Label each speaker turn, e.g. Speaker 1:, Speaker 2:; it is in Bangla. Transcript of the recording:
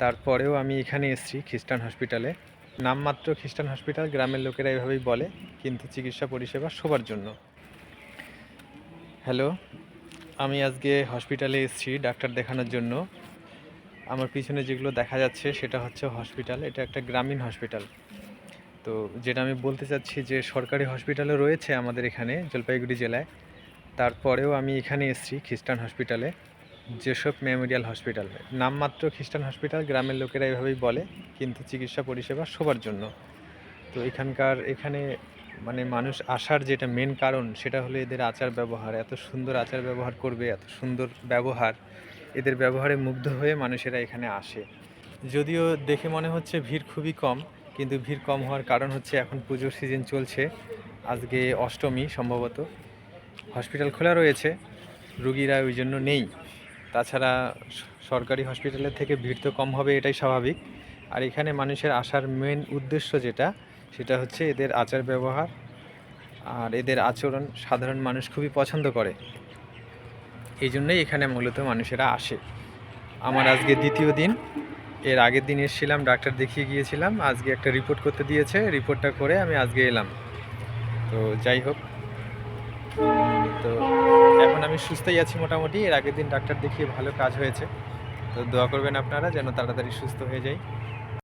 Speaker 1: তারপরেও আমি এখানে এসেছি খ্রিস্টান হসপিটালে। নামমাত্র খ্রিস্টান হসপিটাল, গ্রামের লোকেরা এভাবেই বলে, কিন্তু চিকিৎসা পরিষেবা সবার জন্য। হ্যালো, আমি আজকে হসপিটালে এসেছি ডাক্তার দেখানোর জন্য। আমার পিছনে যেগুলো দেখা যাচ্ছে সেটা হচ্ছে হসপিটাল। এটা একটা গ্রামীণ হসপিটাল। তো যেটা আমি বলতে চাচ্ছি যে সরকারি হসপিটালও রয়েছে আমাদের এখানে জলপাইগুড়ি জেলায়। তারপরেও আমি এখানে এসেছি খ্রিস্টান হসপিটালে, যেসব মেমোরিয়াল হসপিটাল। নামমাত্র খ্রিস্টান হসপিটাল, গ্রামের লোকেরা এভাবেই বলে, কিন্তু চিকিৎসা পরিষেবা সবার জন্য। তো এখানে মানে মানুষ আসার যেটা মেন কারণ সেটা হলো এদের আচার ব্যবহার। এত সুন্দর আচার ব্যবহার করবে, এত সুন্দর ব্যবহার, এদের ব্যবহারে মুগ্ধ হয়ে মানুষেরা এখানে আসে। যদিও দেখে মনে হচ্ছে ভিড় খুবই কম, কিন্তু ভিড় কম হওয়ার কারণ হচ্ছে এখন পুজোর সিজন চলছে। আজকে অষ্টমী সম্ভবত। হসপিটাল খোলা রয়েছে, রুগীরা ওই জন্য নেই। তাছাড়া সরকারি হসপিটালের থেকে ভিড় তো কম হবে, এটাই স্বাভাবিক। আর এখানে মানুষের আসার মেন উদ্দেশ্য যেটা, সেটা হচ্ছে এদের আচার ব্যবহার আর এদের আচরণ সাধারণ মানুষ খুবই পছন্দ করে। এই জন্যই এখানে মূলত মানুষেরা আসে। আমার আজকে দ্বিতীয় দিন। এর আগের দিন এসেছিলাম, ডাক্তার দেখিয়ে গিয়েছিলাম। আজকে একটা রিপোর্ট করতে দিয়েছে, রিপোর্টটা করে আমি আজকে এলাম। তো যাই হোক, তো এখন আমি সুস্থই আছি মোটামুটি। এর আগের দিন ডাক্তার দেখিয়ে ভালো কাজ হয়েছে। তো দোয়া করবেন আপনারা যেন তাড়াতাড়ি সুস্থ হয়ে যাই।